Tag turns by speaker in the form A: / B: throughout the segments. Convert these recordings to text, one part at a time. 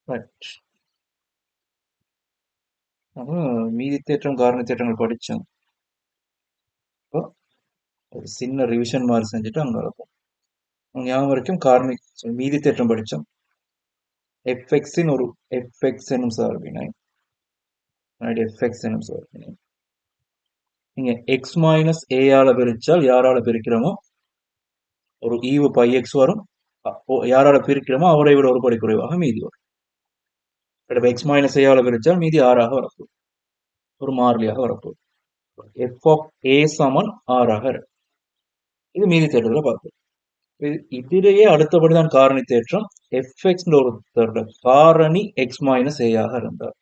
A: Right. நம்ம மீதி தேற்றம் காரணி தேற்றங்கள் படித்தோம். இப்போ ஒரு சின்ன ரிவிஷன் மாதிரி செஞ்சுட்டு அங்கே இருக்கும். ஞாபகம் வரைக்கும் காரணி மீதி தேற்றம் படித்தோம். எஃப்எக்ஸின் ஒரு எஃப்எக்ஸ் எனும் சார்பினை எஃப்எக்ஸ் எனும் சார்பினை நீங்க எக்ஸ் மைனஸ் ஏயால பிரிச்சால் யாரால பிரிக்கிறோமோ ஒரு ஈவு பை எக்ஸ் வரும். யாரால பிரிக்கிறோமோ அவரை விட ஒரு படி குறைவாக மீதி வரும். எக்ஸ் மைனஸ் ஏயால பிரிச்சால் மீதி ஆறாக வரப்போகுது, ஒரு மாறிலியாக வரப்போகுது. எஃப் ஆஃப் ஏ சமன் ஆறாக இருக்கு. இது மீதி தேற்றத்துல பார்ப்போம். இதிலேயே அடுத்தபடிதான் காரணி தேற்றம். எஃப்எக்ஸ் ஒரு காரணி எக்ஸ் மைனஸ் ஏயாக இருந்தார்.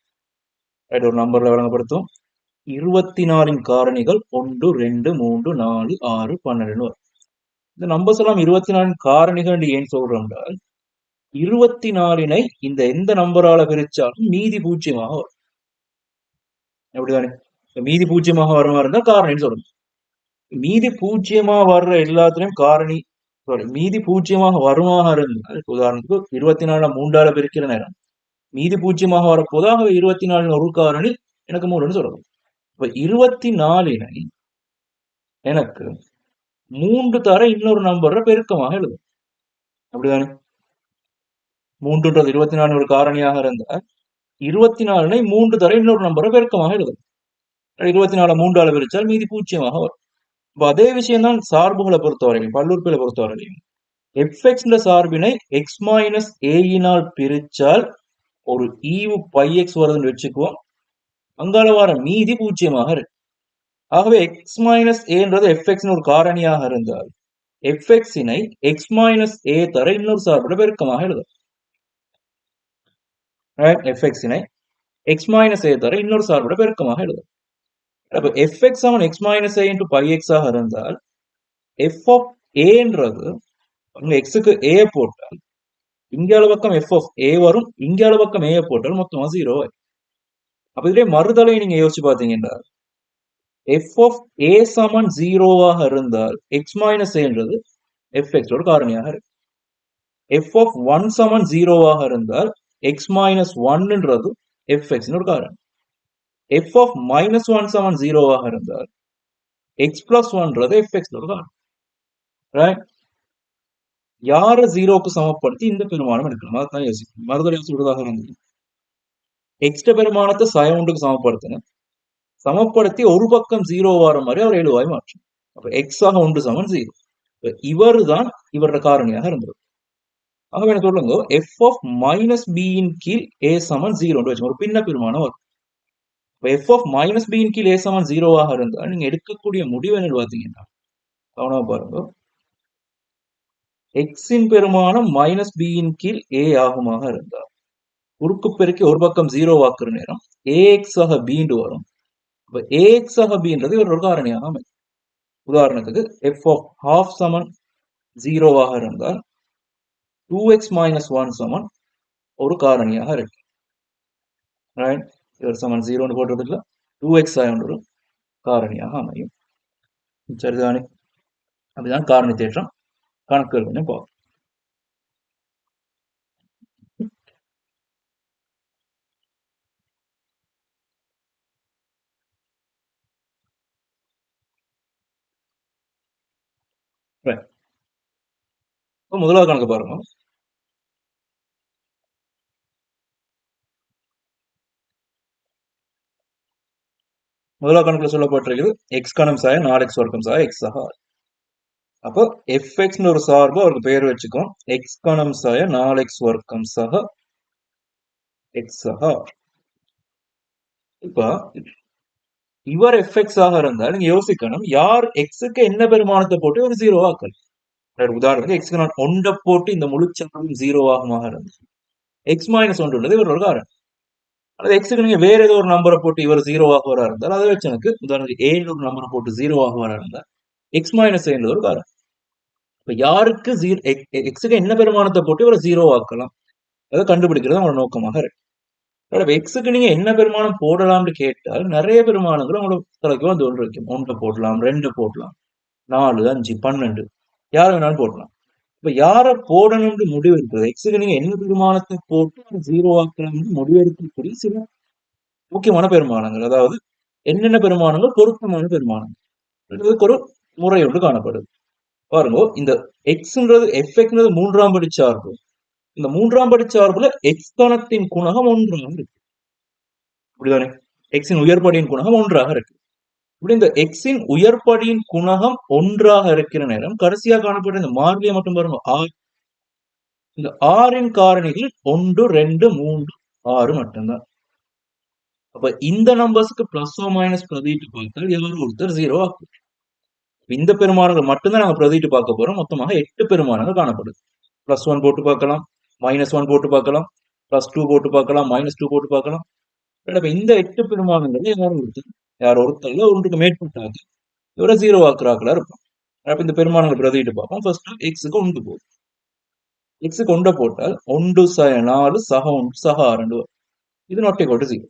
A: ஒரு நம்பர்ல வழங்கப்படுத்தும் 24 காரணிகள் 1 2 3 4 6 12 வரும். இந்த நம்பர்ஸ் எல்லாம் 24 காரணிகள் ஏன் சொல்றோம் என்றால் 24 இந்த எந்த நம்பரால பிரிச்சாலும் மீதி பூஜ்ஜியமாக வரும். எப்படிதானே? மீதி பூஜ்ஜியமாக வருமா இருந்தால் காரணின்னு சொல்லணும். மீதி பூஜ்ஜியமாக வர்ற எல்லாத்துலயும் காரணி மீதி பூஜ்ஜியமாக வருமாக இருந்தால் உதாரணத்துக்கு 24 3ஆல பிரிக்கிற நேரம் மீதி பூஜ்ஜியமாக வரப்போதாக 24 ஒரு காரணி எனக்கு 3ன்னு சொல்லணும். இப்ப 24 எனக்கு 3 தர இன்னொரு நம்பர் பெருக்கமாக எழுதும். அப்படிதானே? 3ன்றது 24 ஒரு காரணியாக இருந்தால் 24 3 தர இன்னொரு நம்பரை பெருக்கமாக எழுதும். 24 3ஆல பிரிச்சால் மீதி பூஜ்ஜியமாக வரும். இப்ப அதே விஷயம் தான் சார்புகளை பொறுத்தவரையும் பல்லுறுப்புகளை பொறுத்தவரையும் எஃப்எக்ஸ் சார்பினை எக்ஸ் மைனஸ் ஏயினால் பிரிச்சால் ஒரு ஈவு பை எக்ஸ் வருதுன்னு வச்சுக்குவோம். அங்கால வர மீதி பூஜ்ஜியமாக இருக்கு. ஆகவே எக்ஸ் மைனஸ் ஏன்றது எஃப்எக்ஸ் ஒரு காரணியாக இருந்தால் எஃப்எக்ஸினை எக்ஸ் மைனஸ் ஏ தர இன்னொரு சார்புட பெருக்கமாக எழுதும். எஃப்எக்ஸினை எக்ஸ் மைனஸ் ஏ தர இன்னொரு சார்புட பெருக்கமாக எழுதும். அப்ப FX Saman X minus A into by X ஆக இருந்தால் எஃப் ஆஃப் ஏன்றது எக்ஸுக்கு ஏ போட்டால் இங்கால பக்கம் எஃப் ஆஃப் ஏ வரும், இங்கால பக்கம் ஏ போட்டால் மொத்தமா 0 ஆகும். அப்ப இதே மறுதலை நீங்க யோசிச்சு பாத்தீங்கன்னா எஃப் ஆஃப் ஏ சமன் 0ஆக இருந்தால் எக்ஸ் மைனஸ் ஏன்றது எஃப்எக்ஸ் ஒரு காரணியாக இருக்கு. எஃப் ஆஃப் 1 சமன் 0ஆக இருந்தால் எக்ஸ் மைனஸ் 1ன்றது எஃப்எக்ஸ் ஒரு காரணி. எஃப் ஆஃப் மைனஸ் 1 சமன் 0ஆக இருந்தால் எக்ஸ் பிளஸ் 1ன்றது எஃப்எக்ஸ் ஒரு காரணி. ரைட்? யார 0க்கு சமப்படுத்தி இந்த பெருமானம் எடுக்கணும் அதான் யோசிக்கணும். மறுதலை சொல்றதாக இருந்தது எக்ஸ்ட பெருமானத்தை சயவுண்டுக்கு சமப்படுத்தணும். சமப்படுத்தி ஒரு பக்கம் 0 வர மாதிரி அவர் 7 மாற்றும். அப்ப எக்ஸ் ஆக 1 சமன் 0. இவர் தான் இவரோட காரணியாக இருந்தது. ஆகவே என்ன சொல்லுங்க எஃப் ஆஃப் மைனஸ் பியின் கீழ் ஏ சமன் 0 வச்சு ஒரு பின்ன பெருமானம் வரும். எஃப் ஆஃப் மைனஸ் பியின் கீழ் ஏ சமன் 0ஆக இருந்தால் நீங்க எடுக்கக்கூடிய முடிவு என்ன பார்த்தீங்கன்னா கவனமா பாருங்க. எக்ஸின் பெருமானம் மைனஸ் பியின் கீழ் ஏ ஆகுமாக இருந்தால் குறுக்கு பெருக்கி ஒரு பக்கம் 0 ஆக்குற நேரம் ஏஎக்ஸ் ஆக பீண்டு வரும். இப்ப ஏஎக்ஸ் ஆக பீன்றது ஒரு காரணியாக அமையும். உதாரணத்துக்கு எஃப் ஆஃப் ஹாஃப் சமன் 0ஆக இருந்தால் 2x மைனஸ் 1 சமன் ஒரு காரணியாக இருக்கு. ரைட்? இவர் சமன் 0ன்னு போட்டதுல 2x ஒரு காரணியாக அமையும். சரிதானே? அப்படிதான் காரணி தேற்றம் கணக்குகள் கொஞ்சம் பார்ப்போம். முதலாவது கணக்கு பாருங்க. முதலாவது கணக்குல சொல்லப்பட்டிருக்குது எக்ஸ் கணம் சாய 4x வர்க்கம் சாய எக்ஸ் ஆக. அப்போ எஃப்எக்ஸ் ஒரு சார்பு அவருக்கு பெயர் வச்சுக்கோம். எக்ஸ் கணம் சாய 4x வர்க்கம் சக எக்ஸ் ஆக. இப்ப இவர் எஃப்எக்ஸ் ஆக இருந்தால் நீங்க யோசிக்கணும் யார் எக்ஸுக்கு என்ன பெருமானத்தை போட்டு ஒரு 0 ஆக்கல். உதாரணத்துக்கு எக்ஸ் நான் 1 போட்டு இந்த முழுச்சதும் 0 ஆகுமாக இருந்தது. எக்ஸ் மைனஸ் 1 இவர் ஒரு காரணம். அது எக்ஸுக்கு நீங்க வேற ஏதோ ஒரு நம்பரை போட்டு இவர் 0 ஆகுவரா இருந்தால் அதை வச்சு எனக்கு உதாரணத்துக்கு ஏ ஒரு நம்பரை போட்டு 0 ஆகுவரா இருந்தால் எக்ஸ் மைனஸ் ஏ ஒரு காரணம். இப்ப யாருக்கு எக்ஸுக்கு என்ன பெருமானத்தை போட்டு இவரை 0 ஆக்கலாம் அதை கண்டுபிடிக்கிறது அவங்களோட நோக்கமாக இருக்கு. எக்ஸுக்கு நீங்க என்ன பெருமானம் போடலாம்னு கேட்டால் நிறைய பெருமானங்கள் உங்களோட தலைக்கு வந்து ஒன்று வைக்கும். 1 போடலாம், 2 போடலாம், 4 5 12 யார் வேணாலும் போடலாம். இப்ப யார போடணும்னு முடிவு இருக்குது எக்ஸுக்கு நீங்க என்ன பெருமானத்தை போட்டு ஜீரோ ஆக்கலாம்னு முடிவு எடுக்கக்கூடிய சில முக்கியமான பெருமானங்கள், அதாவது என்னென்ன பெருமானங்கள் பொருத்தமான பெருமானங்கள், இதுக்கு ஒரு முறை ஒன்று காணப்படுது. பாருங்க, இந்த எக்ஸ்ன்றது எஃப்எக்ன்றது மூன்றாம் படி சார்பு. இந்த மூன்றாம் படி சார்புல எக்ஸ் கணத்தின் குணகம் ஒன்றாக இருக்கு. அப்படிதானே? எக்ஸின் உயர்படியின் குணகம் ஒன்றாக இருக்கு. இப்படி இந்த எக்ஸின் உயர்படியின் குணகம் ஒன்றாக இருக்கிற நேரம் கடைசியா காணப்படுற இந்த மாறிலியை மட்டும் பாருங்க ஆர். இந்த ஆறின் காரணிகள் 1, 2, 3, 6 மட்டும்தான். அப்ப இந்த நம்பர்ஸ்க்கு பிளஸ் ஓ மைனஸ் பிரதிட்டு பார்த்தால் யாரும் ஒருத்தர் ஜீரோ ஆகும். இந்த பெருமானங்கள் மட்டும்தான் நாங்க பிரதிட்டு பார்க்க போறோம். மொத்தமாக 8 பெருமானங்கள் காணப்படுது. பிளஸ் 1 போட்டு பார்க்கலாம், -1 போட்டு பார்க்கலாம், +2 போட்டு பார்க்கலாம், -2 போட்டு பார்க்கலாம். அப்ப இந்த 8 பெருமானங்கள் யார் ஒருத்தர் ஒன்றுக்கு மேற்பட்டாங்க இவரை ஜீரோ ஆக்குறாக்களா இருக்கும். அப்ப இந்த பெருமானங்கள் பிரதிட்டு பார்ப்போம். ஃபர்ஸ்ட் எக்ஸுக்கு ஒன்று போகும். எக்ஸுக்கு ஒன்றை போட்டால் 1 சக 4 சக 1 சக 6 இது நாட் ஈக்குவல் டு 0.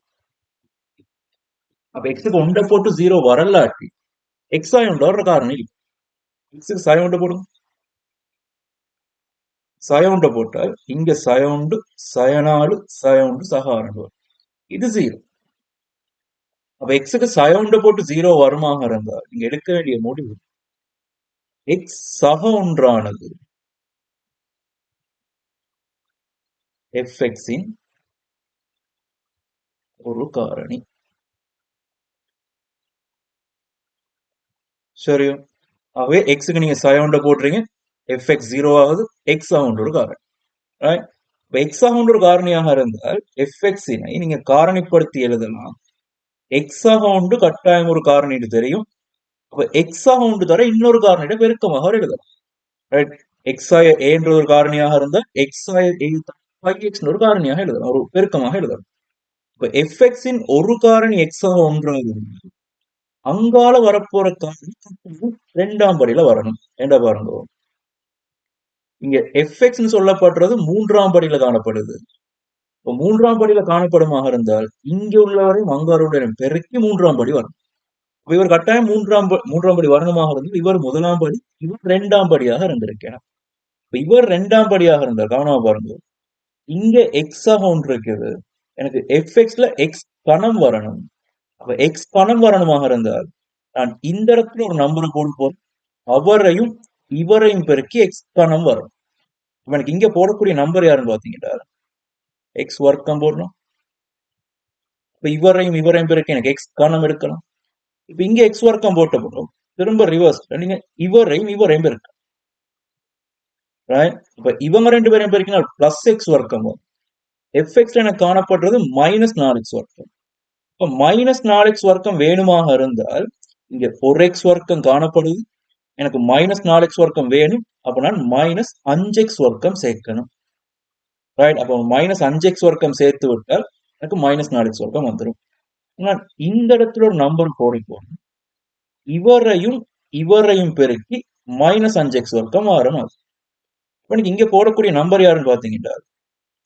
A: அப்ப எக்ஸுக்கு ஒன்றை போட்டு 0 வரலாட்டி எக்ஸ் ஆயுண்ட ஒரு காரணம் இல்லை. எக்ஸுக்கு சய போடும், சய போட்டால் இங்க சய 1 சய 4 சய 1 சக 6 இது 0. அப்ப எக்ஸுக்கு சய போட்டு 0 வருமாக இருந்தால் நீங்க எடுக்க வேண்டிய முடிவு எக்ஸ் சக ஒன்றானது எஃப்எக்ஸின் ஒரு காரணி. சரியோ? ஆகவே எக்ஸுக்கு நீங்க சய போடுறீங்க, எஃப்எக்ஸ் 0 ஆகுது, எக்ஸ் ஒரு காரணி. எக்ஸ் ஒரு காரணியாக இருந்தால் எஃப்எக்ஸினை நீங்க காரணிப்படுத்தி எழுதலாம். எக்ஸாக ஒன்று கட்டாயம் ஒரு காரணிட்டு தெரியும். அப்ப எக்ஸாக ஒன்று தர இன்னொரு காரணியிட பெருக்கமாக எழுதலாம். ரைட்? எக்ஸாய ஏன்ற ஒரு காரணியாக இருந்தால் எக்ஸாய எக்ஸ் ஒரு காரணியாக எழுதலாம், ஒரு பெருக்கமாக எழுதலாம். இப்ப எஃப்எக்ஸின் ஒரு காரணி எக்ஸாக ஒன்றாக இருந்தால் அங்கால வரப்போற காரணி இரண்டாம் படியில வரணும். என்ன பாருங்க, இங்க எஃப்எக்ஸ் சொல்லப்படுறது மூன்றாம் படியில காணப்படுது. இப்போ மூன்றாம் படியில காணப்படுமாக இருந்தால் இங்க உள்ளவரையும் அங்காருடைய பெருக்கி மூன்றாம் படி வரும். இவர் கட்டாயம் மூன்றாம் படி வரணுமாக இருந்தால் இவர் முதலாம் படி, இவர் இரண்டாம் படியாக இருந்திருக்கணும். இவர் இரண்டாம் படியாக இருந்தால் கவனமா பாருங்க, இங்க எக்ஸாக ஒன்று இருக்குது, எனக்கு எஃப்எக்ஸ்ல எக்ஸ் பணம் வரணும். அப்ப எக்ஸ் பணம் வரணுமாக இருந்தால் நான் இந்த இடத்துல ஒரு நம்பரை போட்டு போறேன், அவரையும் இவரையும் பெருக்கி எக்ஸ் பணம் வரும். எனக்கு இங்க போடக்கூடிய நம்பர் யாருன்னு பாத்தீங்கன்னா எக்ஸ் வர்க்கம் போடணும். இப்ப இவரையும் இவரையும் பெருக்கி எனக்கு எக்ஸ் கணம் எடுக்கலாம். இப்ப இங்க எக்ஸ் வர்க்கம் போட்ட போட்டோம், திரும்ப ரிவர்ஸ் நீங்க இவரையும் இவரையும் பெருக்கலாம். இப்ப இவங்க ரெண்டு பேரையும் பெருக்கினால் பிளஸ் எக்ஸ் வர்க்கம் வரும். எஃப்எக்ஸ் எனக்கு காணப்படுறது -4x வர்க்கம். இப்ப -4x வர்க்கம் வேணுமாக இருந்தால் இங்க ஒரு எக்ஸ் வர்க்கம் காணப்படுது, எனக்கு -4x வர்க்கம் வேணும். அப்ப நான் -5x வர்க்கம் சேர்க்கணும். ரைட்? அப்ப -5x வர்க்கம் சேர்த்து விட்டால் எனக்கு -4x வர்க்கம் வந்துடும். நான் இந்த இடத்துல ஒரு நம்பர் போட போறேன், இவரையும் இவரையும் பெருக்கி -5x வர்க்கம் ஆரணும். இப்ப எனக்கு இங்க போடக்கூடிய நம்பர் யாருன்னு பாத்தீங்கன்னா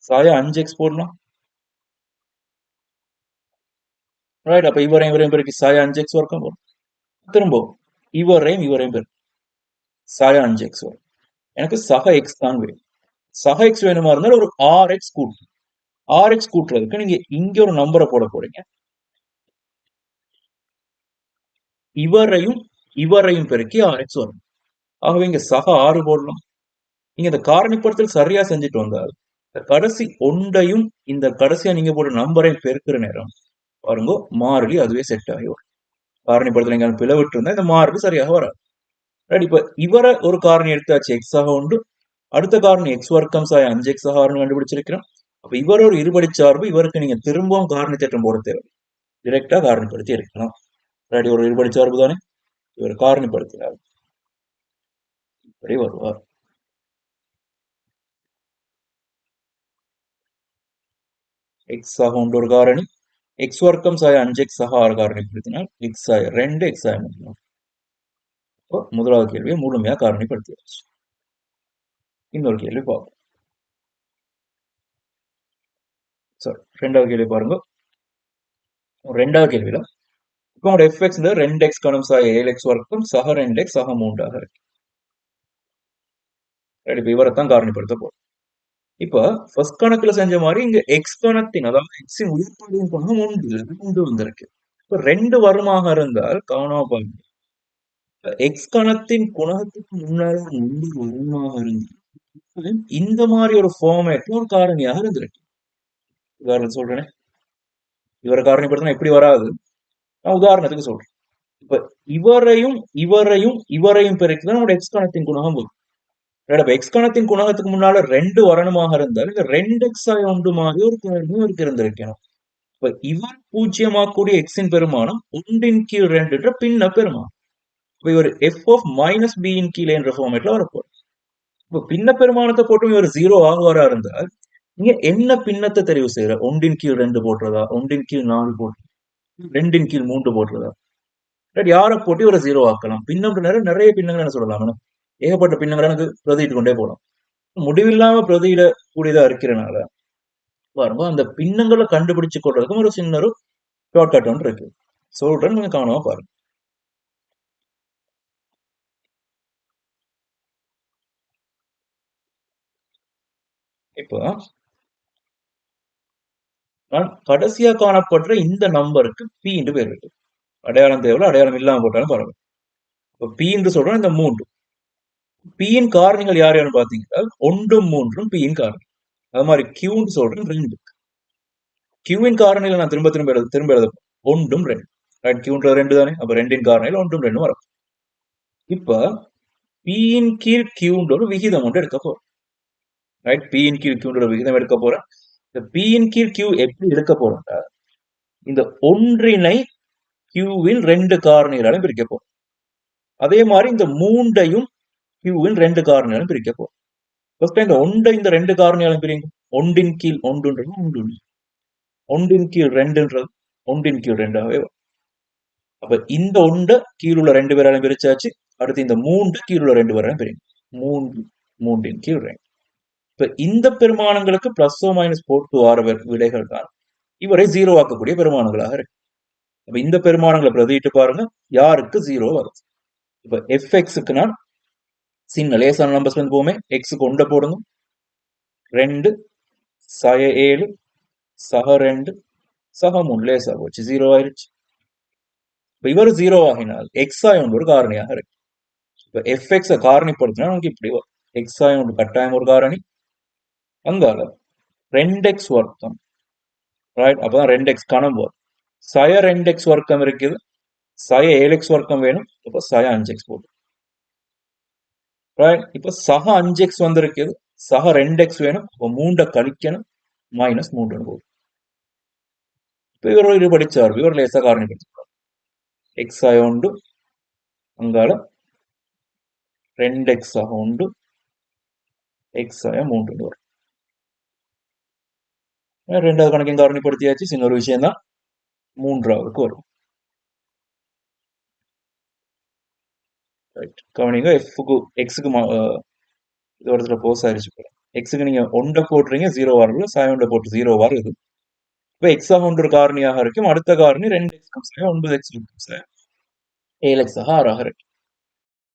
A: சாயா 5x போடலாம். ரைட்? அப்ப இவரையும் இவரையும் பெருக்கி சாயா 5x வர்க்கம் போடும். திரும்ப இவரையும் இவரையும் பெருக்கி சாயா 5x வரும். எனக்கு சக எக்ஸ் தான் வேணும். சக எக்ஸ் வேணுமா இருந்தாலும் ஒரு ஆர்எக்ஸ் கூட்டு, ஆர்எக்ஸ் கூட்டுறதுக்கு நீங்க இங்க ஒரு நம்பரை போட போறீங்க, இவரையும் இவரையும் பெருக்கி ஆர்எக்ஸ் வரும். ஆகவே இங்க சக 6 போடலாம். நீங்க இந்த காரணிப்படுத்தல் சரியா செஞ்சுட்டு வந்தால் இந்த கடைசி ஒன்றையும் இந்த கடைசியா நீங்க போட்ட நம்பரையும் பெருக்கிற நேரம் பாருங்க மாறிலி அதுவே செட் ஆகி வரும். காரணிப்படுத்தல் நீங்க பிளவிட்டு இருந்தா இந்த மாறிலி சரியாக வராது. ரைட்? இப்ப இவரை ஒரு காரணி எடுத்தாச்சு எக்ஸ் ஆக உண்டு, அடுத்த காரணி எக்ஸ் வர்க்கம் சாய 5x ஆர்னு கண்டுபிடிச்சிருக்கிறோம். அப்ப இவர் ஒரு இருபடி சார்பு, இவருக்கு நீங்க திரும்பவும் காரணி தேற்றம் போட தேவை, டிரெக்டா காரணிப்படுத்தி எடுக்கலாம். ரைட்? ஒரு இருபடி சார்பு தானே, இவர் காரணிப்படுத்தினார் இப்படி வருவார். எக்ஸ் ஆக உண்டு ஒரு காரணி, எக்ஸ் வர்க்கம் சாய 5x ஆறு காரணிப்படுத்தினால் எக்ஸ் ஆய 2 எக்ஸ் ஆய 3. முதலாவது கேள்வியை முழுமையா காரணிப்படுத்தியாச்சு. இன்னொரு கேள்வி பார்ப்போம். சாரி, ரெண்டாவது கேள்வி பாருங்க. ரெண்டாவது கேள்வியில இப்போ உங்களோட எஃப்எக்ஸ் 2x கணம் சாய 7x வர்க்கம் சக 2x சக 3 இருக்கு. ரைட். இப்ப இவரைத்தான் காரணிப்படுத்த போறோம். இப்ப ஃபர்ஸ்ட் கணக்குல செஞ்ச மாதிரி இங்க எக்ஸ் கணத்தின், அதாவது எக்ஸின் உயிர்ப்பாடியின் குணகம் ஒன்று வந்திருக்கு. இப்ப 2 வருமாக இருந்தால் கவனமா பாருங்க. எக்ஸ் கணத்தின் குணகத்துக்கு முன்னாடி ஒரு நம்பர் வருமாக இருந்தால் இந்த மாதிரி ஒரு ஃபார்மேட்ல ஒரு காரணியாக இருந்திருக்கு. உதாரணம் சொல்றேனே, இவரை காரணிப்படுத்தினா இப்படி வராது. நான் உதாரணத்துக்கு சொல்றேன். இப்ப இவரையும் இவரையும் இவரையும் பெருக்கிதான் நம்மளோட எக்ஸ் கணத்தின் குணகம் வரும். இப்ப எக்ஸ் கணத்தின் குணகத்துக்கு முன்னால 2 வரணுமாக இருந்தால் இந்த 2x ஒன்று மாதிரி ஒரு காரணியும் இருக்கு இருந்திருக்கணும். இப்ப இவர் பூஜ்ஜியமாக்கூடிய எக்ஸின் பெருமானம் 1/2 என்ற பின்ன பெருமானம். இப்ப இவர் எஃப் ஆஃப் மைனஸ் பி இன் கீழே என்ற ஃபார்மேட்ல வரப்போம். இப்ப பின்ன பெருமானத்தை போட்டும் இவர் 0 ஆகுவாரா இருந்தால் நீங்க என்ன பின்னத்தை தெரிவு செய்யற? 1/2 போடுறதா, 1/4 போடுறதா, 2/3 போடுறதா? யாரை போட்டு இவரை 0 ஆக்கலாம்? பின்னம் நிறைய பின்னங்கள் என்ன சொல்லலாம், ஏகப்பட்ட பின்னங்களை எனக்கு பிரதிட்டு கொண்டே போகலாம். முடிவில்லாம பிரதியிட கூடியதா இருக்கிறனால பாருங்க அந்த பின்னங்களை கண்டுபிடிச்சு கொள்றதுக்கும் ஒரு சின்ன ஒரு ஷார்ட்கட் ஒன்று இருக்கு. சொல்றேன், நீங்க கவனமா பாருங்க. இப்போ நான் கடைசியா காணப்படுற இந்த நம்பருக்கு பி என்று பேர் இருக்கு. அடையாளம் தேவையில்ல, அடையாளம் இல்லாம போட்டாலும் பரவாயில்ல. இப்போ பி என்று சொல்றோம் இந்த 3. பியின் காரணிகள் யார் யாருன்னு பாத்தீங்கன்னா 1 3 பியின் காரணி. அது மாதிரி கியூன்னு சொல்றேன் 2. கியூவின் காரணியில நான் திரும்ப எழுத 1 2. ரைட், கியூன்ற 2 தானே, அப்ப 2 காரணியில் 1 2 வரும். இப்ப பியின் கீழ் கியூன்ற ஒரு விகிதம் ஒன்று எடுக்க போறோம். ரைட், பியின் கீழ் கியூன்ற ஒரு விகிதம் எடுக்க போறேன். இந்த பியின் கீழ் கியூ எப்படி எடுக்க போறோம்னா இந்த ஒன்றினை கியூவின் 2 காரணிகளாலும் பிரிக்க போறோம். அதே மாதிரி இந்த 3ஐயும் கியூவின் 2 காரணிகளாலும் பிரிக்க போறோம். ஃபர்ஸ்ட் இந்த 1 இந்த 2 காரணியாலும் பிரிங்க. 1 கீழ் 1ன்றது 1, 1 கீழ் 2ன்றது 1 கீழ் 2ஆகவே வரும். அப்ப இந்த 1 கீழ் உள்ள 2 பேராலும் பிரிச்சாச்சு. அடுத்து இந்த 3 கீழ் உள்ள 2 பேராலும் பிரிங்க. 3 3 கீழ் 2. இப்ப இந்த பெருமானங்களுக்கு பிளஸ் மைனஸ் போட்டு வர விடைகள் தான் இவரை 0 ஆக்கக்கூடிய பெருமானங்களாக இருக்கு. அப்ப இந்த பெருமானங்களை பிரதிட்டு பாருங்க, யாருக்கு 0 வரும். இப்ப fxக்கு நான் சின்ன லேசான நம்பர்ஸ்ல இருந்து போமே, எக்ஸுக்கு 1 போடுங்க. 2 சக 7 சக 2 சக 3 லேசா போச்சு, 0 ஆயிருச்சு. இப்ப இவர் 0 ஆகினால் எக்ஸாய் ஒன்று ஒரு காரணியாக இருக்கு. இப்ப fx காரணிப்படுத்தினா நமக்கு இப்படி வரும். எக்ஸாய் ஒன்று கட்டாயம் ஒரு காரணி, அங்கால 2x வர்க்கம். ரைட், அப்பதான் 2x கணம் வரும். சய 2x வர்க்கம் இருக்குது, சய 7x வர்க்கம் வேணும். இப்ப சய 5x போடும். ரைட், இப்ப சக 5x வந்திருக்குது, சக 2x வேணும். இப்ப 3 கழிக்கணும், -3 போடும். இப்ப இவர் ஒரு படிச்சார், இவர் லேசா காரணிப்படுத்திருக்கார். எக்ஸ் ஆய உண்டு, அங்கால 2x ஆக உண்டு, எக்ஸ் ஆய 3 வரும். ரெண்டாவது கணக்கையும் காரணிப்படுத்தியாச்சு. சின்ன ஒரு விஷயம் தான், 3ஆவதுக்கு வரும். கவனிங்க, எஃப்க்கு எக்ஸுக்கு இது ஒரு இடத்துல போஸ் ஆயிடுச்சு போல. எக்ஸுக்கு நீங்க 1 போட்டுறீங்க, 0 வரல. சாய 1 போட்டு 0 வருது. இப்ப எக்ஸ் ஆக 1 காரணியாக இருக்கும். அடுத்த காரணி 2x 9x 7x ஆக 6 ஆக இருக்கு.